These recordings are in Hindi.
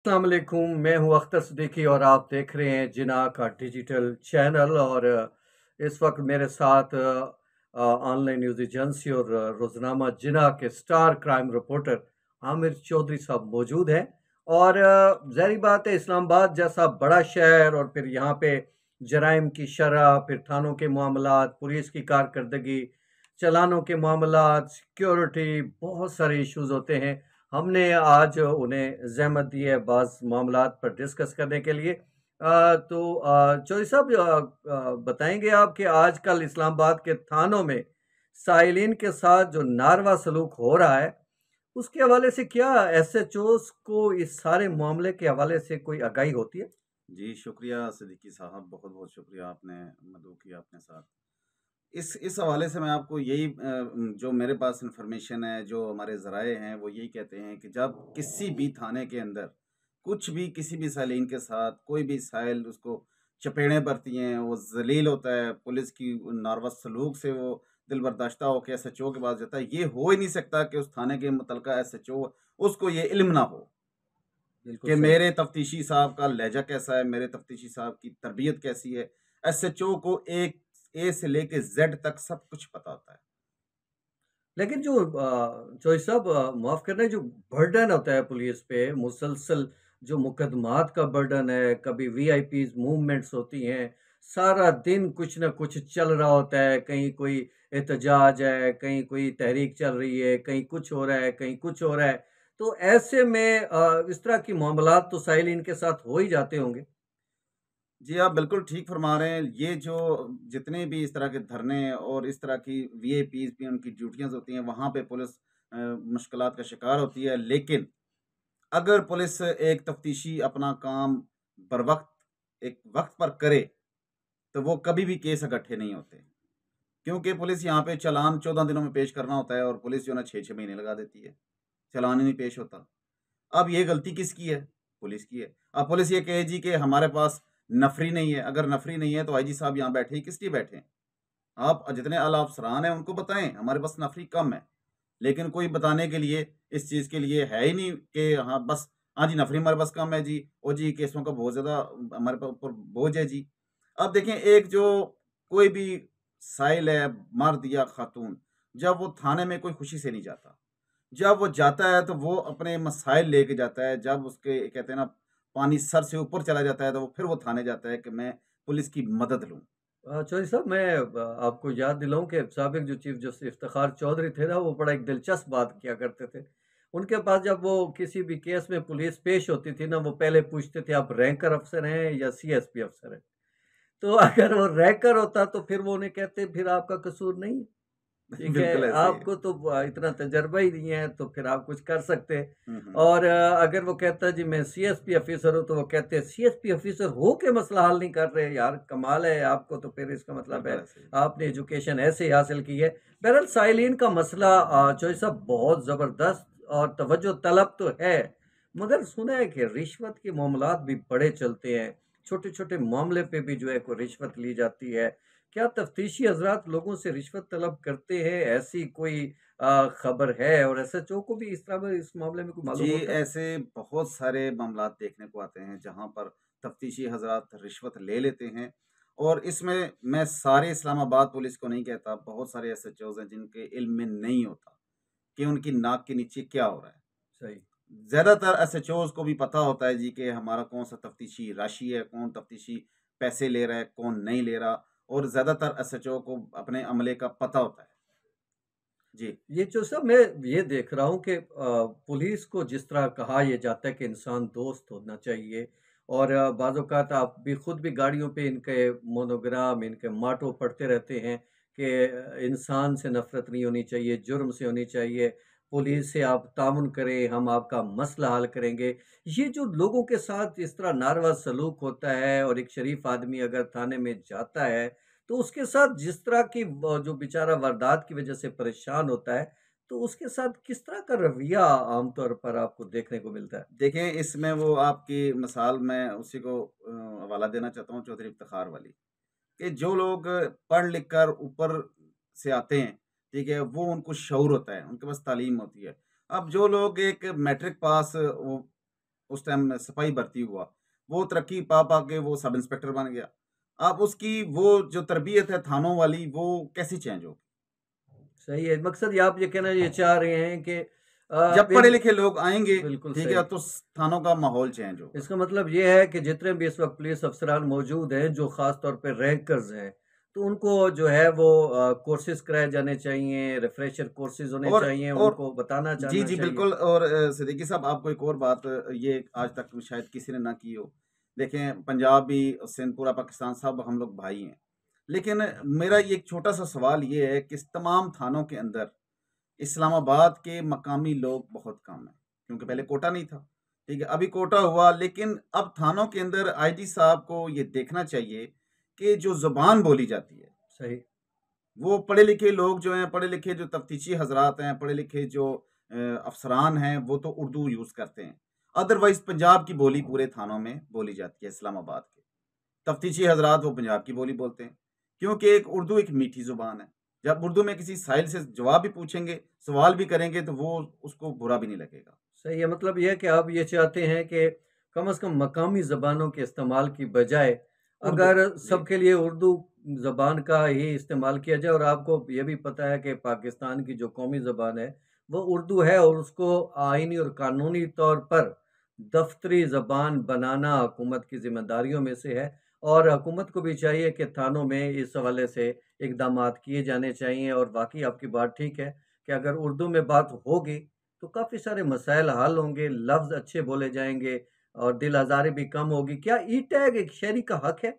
अस्सलाम वालेकुम, मैं हूँ अख्तर सिद्दीकी और आप देख रहे हैं जिना का डिजिटल चैनल। और इस वक्त मेरे साथ ऑनलाइन न्यूज़ एजेंसी और रोज़नामा जिना के star crime reporter Aamir Chaudhry साहब मौजूद हैं। और ज़ाहिर बात है, इस्लामाबाद जैसा बड़ा शहर और फिर यहाँ पे जराइम की शरह, फिर थानों के मामलात, पुलिस की कारकर्दगी, चालानों के मामलात, सिक्योरिटी, बहुत सारे इश्यूज होते हैं। हमने आज उन्हें ज़हमत दी है बाज़ मामलात पर डिस्कस करने के लिए। चौधरी साहब, बताएंगे आप कि आजकल इस्लामाबाद के थानों में साइलिन के साथ जो नारवा सलूक हो रहा है, उसके हवाले से क्या एसएचओस को इस सारे मामले के हवाले से कोई आगाही होती है? जी, शुक्रिया सिद्दीकी साहब, बहुत-बहुत शुक्रिया आपने मदऊ किया अपने साथ। इस हवाले से मैं आपको यही जो मेरे पास इन्फॉर्मेशन है, जो हमारे ज़राए हैं, वो यही कहते हैं कि जब किसी भी थाने के अंदर कुछ भी किसी भी सालीन के साथ कोई भी साइल उसको चपेड़ें बरती हैं, वो ज़लील होता है, पुलिस की नारवा सलूक से वो दिलबर्दाश्ता होके एसएचओ के पास जाता है, ये हो ही नहीं सकता कि उस थाने के मुतलका एसएचओ उसको ये इल्म ना हो। बिल्कुल कि सही। मेरे तफ्तीशी साहब का लहजा कैसा है, मेरे तफ्तीशी साहब की तरबियत कैसी है। एसएचओ को एक ए से लेके ज़ेड तक सब कुछ पता होता है। लेकिन जो चौधरी साहब, माफ़ करना, जो बर्डन होता है पुलिस पे मुसलसल, जो मुकदमात का बर्डन है, कभी वीआईपीज़ मूवमेंट्स होती हैं, सारा दिन कुछ न कुछ चल रहा होता है, कहीं कोई एहतजाज है, कहीं कोई तहरीक चल रही है, कहीं कुछ हो रहा है, कहीं कुछ हो रहा है। तो ऐसे में इस तरह की मामलात तो साइलिन के साथ हो ही जाते होंगे। जी, आप बिल्कुल ठीक फरमा रहे हैं। ये जो जितने भी इस तरह के धरने और इस तरह की वीआईपीज़ भी उनकी ड्यूटियाँ होती हैं, वहाँ पे पुलिस मुश्किलात का शिकार होती है। लेकिन अगर पुलिस एक तफ्तीशी अपना काम बरवक़्त एक वक़्त पर करे, तो वो कभी भी केस इकट्ठे नहीं होते। क्योंकि पुलिस यहाँ पे चालान 14 दिनों में पेश करना होता है और पुलिस जो है ना 6-6 महीने लगा देती है। चालान ही नहीं पेश होता। अब ये गलती किसकी है? पुलिस की है। अब पुलिस ये कहे जी कि हमारे पास नफ़री नहीं है, अगर नफ़री नहीं है तो आईजी साहब यहाँ बैठे हैं, किस लिए बैठे हैं? आप जितने आला अफ़सरान हैं उनको बताएँ, हमारे पास नफ़री कम है। लेकिन कोई बताने के लिए इस चीज़ के लिए है ही नहीं कि हाँ, बस हाँ जी, नफ़री हमारे पास कम है जी, ओ जी केसों का बहुत ज़्यादा हमारे ऊपर बोझ है जी। अब देखें एक जो कोई भी साइल है, मर्द या खातून, जब वो थाने में कोई खुशी से नहीं जाता। जब वो जाता है तो वो अपने मसाइल लेके जाता है, जब उसके कहते हैं ना पानी सर से ऊपर चला जाता है तो वो फिर वो थाने जाता है कि मैं पुलिस की मदद लूँ। चौधरी साहब, मैं आपको याद दिलाऊँ कि साबिक जो चीफ जस्टिस इफ्तिखार चौधरी थे ना, वो बड़ा एक दिलचस्प बात किया करते थे। उनके पास जब वो किसी भी केस में पुलिस पेश होती थी ना, वो पहले पूछते थे, आप रैंकर अफ़सर हैं या सीएसपी अफ़सर हैं? तो अगर वो रैंकर होता तो फिर वो उन्हें कहते, फिर आपका कसूर नहीं। ठीक है, बिल्कुल ऐसे ही है। आपको तो इतना तजर्बा ही नहीं है, तो फिर आप कुछ कर सकते हैं। हुँ, हुँ। और अगर वो कहता है जी मैं सीएसपी ऑफिसर हूँ, तो वो कहते हैं सीएसपी ऑफिसर हो के मसला हल नहीं कर रहे, यार कमाल है आपको, तो फिर इसका मतलब बिल्कुल है ऐसे ही। आपने एजुकेशन ऐसे ही हासिल की है। बहरहाल साइलिन का मसला जो साहब बहुत ज़बरदस्त और तवज्जो तलब तो है, मगर सुना है कि रिश्वत के मामलात भी बड़े चलते हैं। छोटे-छोटे मामले पे भी जो है कोई रिश्वत ली जाती है। क्या तफ्तीशी हज़रात लोगों से रिश्वत तलब करते हैं? ऐसी कोई खबर है? और एसएचओ को भी इस तरह में इस मामले में कोई जी, मालूम होता है? ऐसे बहुत सारे मामलात देखने को आते हैं जहाँ पर तफ्तीशी हज़रात रिश्वत ले लेते हैं और इसमें मैं सारे इस्लामाबाद पुलिस को नहीं कहता, बहुत सारे एसएचओज़ हैं जिनके इल्म में नहीं होता कि उनकी नाक के नीचे क्या हो रहा है। सही। ज़्यादातर एसएचओज़ को भी पता होता है जी कि हमारा कौन-सा तफ्तीशी राशि है, कौन तफ्तीशी पैसे ले रहा है, कौन नहीं ले रहा और ज़्यादातर एसएचओ को अपने अमले का पता होता है। जी। ये जो सब मैं ये देख रहा हूँ कि पुलिस को जिस तरह कहा ये जाता है कि इंसान दोस्त होना चाहिए, और बाज़ औक़ात आप भी खुद भी गाड़ियों पे इनके मोनोग्राम, इनके माटो पढ़ते रहते हैं कि इंसान से नफ़रत नहीं होनी चाहिए, जुर्म से होनी चाहिए, पुलिस से आप ताउन करें, हम आपका मसला हल करेंगे। ये जो लोगों के साथ इस तरह नारवा सलूक होता है, और एक शरीफ आदमी अगर थाने में जाता है, तो उसके साथ जिस तरह की जो बेचारा वारदात की वजह से परेशान होता है, तो उसके साथ किस तरह का रवैया आम तौर पर आपको देखने को मिलता है? देखें, इसमें वो आपकी मिसाल मैं उसी को हवाला देना चाहता हूँ चौधरी इफ्तिखार वाली, कि जो लोग पढ़ लिख कर ऊपर से आते हैं, ठीक है? वो उनको शऊर होता है, उनके पास तालीम होती है। अब जो लोग एक मैट्रिक पास वो उस टाइम सिपाही भर्ती हुआ, वो तरक्की पा के वो सब इंस्पेक्टर बन गया। अब उसकी वो जो तरबियत है थानों वाली, वो कैसे चेंज होगी? सही है। मकसद ये आप ये कहना ये चाह रहे हैं कि जब एक पढ़े-लिखे लोग आएँगे, बिल्कुल ठीक है, सही। तो थानों का माहौल चेंज होगा। इसका मतलब ये है कि जितने भी इस वक़्त पुलिस अफ़सरान मौजूद हैं, जो ख़ास तौर पे रैंकर्स हैं, तो उनको जो है वो कोर्सेज़ कराए जाने चाहिए, रिफ्रेशर कोर्सेज़ होने और चाहिए, और उनको बताना जी, जानना जी, चाहिए। बिल्कुल। और सिद्दीकी साहब, आपको एक और बात, ये आज तक शायद किसी ने ना की हो। देखें, पंजाब भी, सिंध, पूरा पाकिस्तान, सब हम लोग भाई हैं। लेकिन मेरा ये एक छोटा-सा सवाल ये है कि इस तमाम थानों के अंदर इस्लामाबाद के मकामी लोग बहुत कम हैं, क्योंकि पहले कोटा नहीं था, ठीक है? अभी कोटा हुआ, लेकिन अब थानों के अंदर आईजी साहब को ये देखना चाहिए कि जो ज़ुबान बोली जाती है, सही, वो पढ़े-लिखे लोग जो हैं, पढ़े-लिखे जो तफ्तीशी हज़रात हैं, पढ़े-लिखे जो अफ़सरान हैं, वो तो उर्दू यूज़ करते हैं। अदरवाइज़ पंजाब की बोली पूरे थानों में बोली जाती है, इस्लामाबाद के। तफ्तीशी हज़रात वो पंजाब की बोली बोलते हैं, क्योंकि एक उर्दू एक मीठी ज़ुबान है। जब उर्दू में किसी साहिल से जवाब भी पूछेंगे, सवाल भी करेंगे, तो वो उसको बुरा भी नहीं लगेगा। सही है। मतलब ये है कि आप ये चाहते हैं कि कम से कम मकामी ज़बानों के इस्तेमाल की बजाय उर्दू, अगर जी। सबके लिए उर्दू ज़बान का ही इस्तेमाल किया जाए और आपको ये भी पता है कि पाकिस्तान की जो कौमी ज़बान है, वो उर्दू है और उसको आइनी और कानूनी तौर पर दफ़्तरी ज़बान बनाना हुकूमत की ज़िम्मेदारियों में से है और हुकूमत को भी चाहिए कि थानों में इस हवाले से इक़दामात किए जाने चाहिए और वाक़ई आपकी बात ठीक है कि अगर उर्दू में बात होगी तो काफ़ी सारे मसाइल हल होंगे, लफ़्ज़ अच्छे बोले जाएँगे और दिल आज़ारी भी कम होगी। क्या ई-टैग एक शहरी का हक है?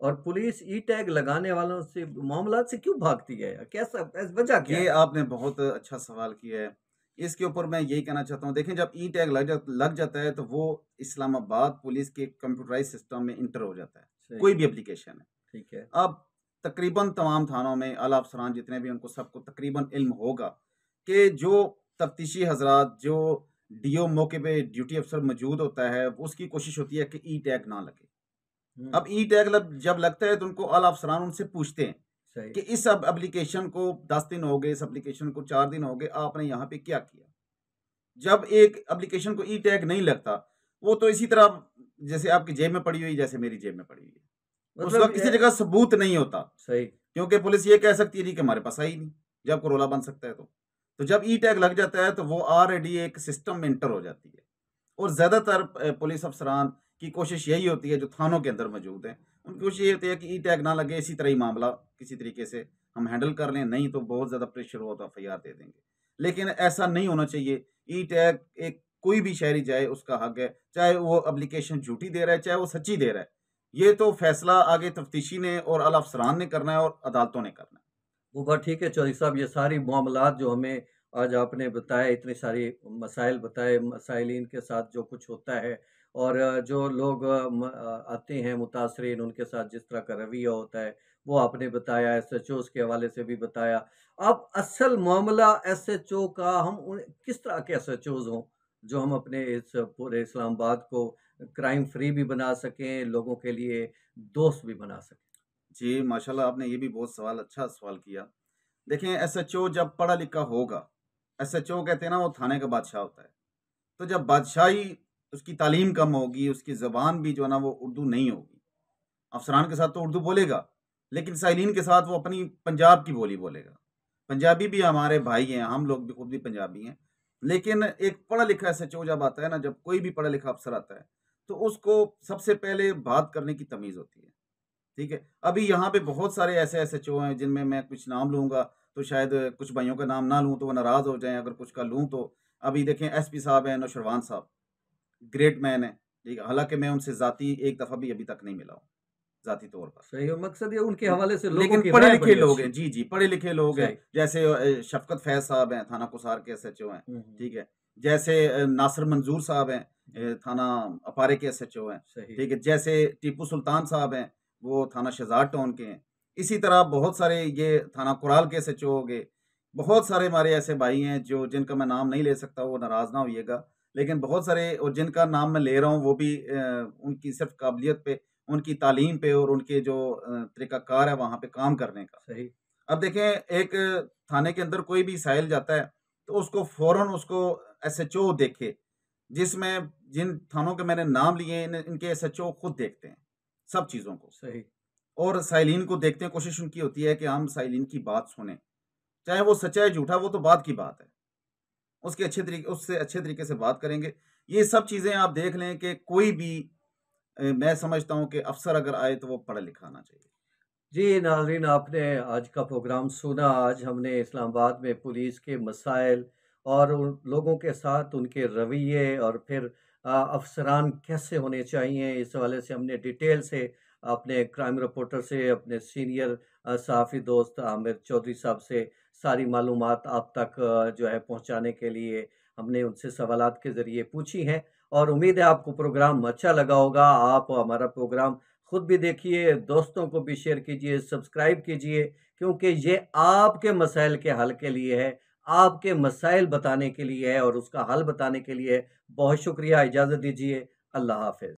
और पुलिस ई-टैग लगाने वालों से मामलात से क्यों भागती है? कैसा ऐस वजह क्या ये है? आपने बहुत अच्छा सवाल किया है। इसके ऊपर मैं यही कहना चाहता हूँ, देखें, जब ई टैग लग जाता है, तो वो इस्लामाबाद पुलिस के कंप्यूटराइज़ सिस्टम में इंटर हो जाता है, सही कोई है, भी एप्लीकेशन है। ठीक है। अब तकरीबन तमाम थानों में आला अफ़सरान जितने भी, उनको सबको तकरीबन इल्म होगा कि जो तफ्तीशी हज़रात, जो डीओ मौके पे ड्यूटी अफ़सर मौजूद होता है, उसकी कोशिश होती है कि ई टैग ना लगे। हुँ, अब ई टैग लब जब लगता है, तो उनको आला अफ़सरान उनसे पूछते हैं सही, कि इस अब एप्लीकेशन को 10 दिन हो गए, इस एप्लीकेशन को 4 दिन हो गए, आपने यहाँ पे क्या किया? जब एक एप्लीकेशन को ई टैग नहीं लगता, वो तो इसी तरह जैसे आपकी जेब में पड़ी हुई, जैसे मेरी जेब में पड़ी हुई है। उसका मतलब किसी ये जगह सबूत नहीं होता, सही, क्योंकि पुलिस ये कह सकती है जी कि हमारे पास है ही नहीं, जब कोई रौला बन सकता है तो। तो जब ई टैग लग जाता है, तो वो ऑलरेडी एक सिस्टम में एंटर हो जाती है। और ज़्यादातर पुलिस अफ़सरान की कोशिश यही होती है, जो थानों के अंदर मौजूद हैं, उनकी कोशिश ये होती है कि ई टैग ना लगे, इसी तरह ही मामला किसी तरीके से हम हैंडल कर लें, नहीं तो बहुत ज़्यादा प्रेशर हुआ तो एफआईआर दे देंगे। लेकिन ऐसा नहीं होना चाहिए। ई टैग एक कोई भी शहरी जाए, उसका हक है, चाहे वो एप्लीकेशन झूठी दे रहा है, चाहे वो सच्ची दे रहा है। ये तो फैसला आगे तफ्तीशी ने और आला अफ़सरान ने करना है और अदालतों ने करना है। वो बात ठीक है चौधरी साहब, ये सारी मामलात जो हमें आज आपने बताया, इतने सारे मसाइल बताए, मसाइलीन के साथ जो कुछ होता है और जो लोग आते हैं मुतासरीन, उनके साथ जिस तरह का रवैया होता है, वो आपने बताया, एसएचओज़ के हवाले से भी बताया। अब असल मामला एसएचओ का हम उन किस तरह के एसएचओज़ हों, जो हम अपने इस पूरे इस्लामाबाद को क्राइम फ्री भी बना सकें, लोगों के लिए दोस्त भी बना सकें? जी, माशाल्लाह, आपने ये भी बहुत अच्छा सवाल किया। देखें, एसएचओ जब पढ़ा-लिखा होगा, एसएचओ कहते हैं ना, वो थाने का बादशाह होता है। तो जब बादशाही, उसकी तालीम कम होगी, उसकी ज़बान भी जो है ना, वो उर्दू नहीं होगी। अफ़सरान के साथ तो उर्दू बोलेगा, लेकिन साइलिन के साथ वो अपनी पंजाब की बोली बोलेगा। पंजाबी भी हमारे भाई हैं, हम लोग भी खुद भी पंजाबी हैं। लेकिन एक पढ़ा-लिखा एसएचओ जब आता है ना, जब कोई भी पढ़ा-लिखा अफ़सर आता है, तो उसको सबसे पहले बात करने की तमीज़ होती है। ठीक है? अभी यहाँ पे बहुत सारे ऐसे एसएचओ हैं, जिनमें मैं कुछ नाम लूँगा, तो शायद कुछ भाइयों का नाम ना लूँ तो वो नाराज़ हो जाएँ, अगर कुछ का लूँ तो। अभी देखें, एसपी साहब हैं, नौशरवान साहब, ग्रेट मैन हैं, ठीक है? हालाँकि मैं उनसे ज़ाती एक दफ़ा भी अभी तक नहीं मिला हूँ, ज़ाती तौर पर। सही है, मकसद ये उनके ल हवाले से लोगों लेकिन की राय पढ़े-लिखे बड़ी लोग अच्छी हैं, है। जी, जी, पढ़े-लिखे लोग हैं, सही। जैसे शफ़कत फैज़ साहब हैं, थाना कुसार के एसएचओ हैं, हुँ, हुँ। ठीक है? जैसे नासिर मंज़ूर साहब हैं, जी, थाना अपारे के एसएचओ हैं, सही। ठीक है? जैसे टीपू सुल्तान साहब हैं, वो थाना शहज़ाद टाउन के हैं। इसी तरह बहुत सारे ये थाना कुराल के एसएचओ हो गए। बहुत सारे हमारे ऐसे भाई हैं, जो जिनका मैं नाम नहीं ले सकता, वो नाराज़ ना होइएगा। लेकिन बहुत सारे, और जिनका नाम मैं ले रहा हूँ, वो भी उनकी सिर्फ़ काबिलियत पे, उनकी तालीम पे और उनके जो तरीक़ाकार है वहाँ पे काम करने का। सही, अब देखें, एक थाने के अंदर कोई भी साहिल जाता है, तो उसको फ़ौरन उसको एसएचओ देखे, जिसमें जिन थानों के मैंने नाम लिए हैं, इनके एसएचओ खुद देखते हैं, सब चीज़ों को। सही। और साइलिन को देखते हैं, कोशिश उनकी होती है कि हम साइलिन की बात सुनें। चाहे वो सच्चा है, झूठा, वो तो बाद की बात है। उससे अच्छे तरीके से बात करेंगे। ये सब चीज़ें आप देख लें कि कोई भी मैं समझता हूँ कि अफ़सर अगर आए तो वो पढ़ा-लिखा आना चाहिए। जी, नाज़रीन आपने आज का प्रोग्राम सुना। आज हमने इस्लामाबाद में पुलिस के मसाइल और उन लोगों के साथ उनके रवैये और फिर अफ़सरान कैसे होने चाहिए, इस हवाले से हमने डिटेल से अपने क्राइम रिपोर्टर से, अपने सीनियर सहाफ़ी दोस्त आमिर चौधरी साहब से सारी मालूमात आप तक जो है पहुँचाने के लिए हमने उनसे सवालात के ज़रिए पूछी हैं और उम्मीद है आपको प्रोग्राम अच्छा लगा होगा। आप हमारा प्रोग्राम खुद भी देखिए, दोस्तों को भी शेयर कीजिए, सब्सक्राइब कीजिए क्योंकि ये आपके मसाइल के हल के लिए है, आपके मसाइल बताने के लिए है और उसका हल बताने के लिए है। बहुत शुक्रिया, इजाज़त दीजिए। अल्लाह हाफ़िज़।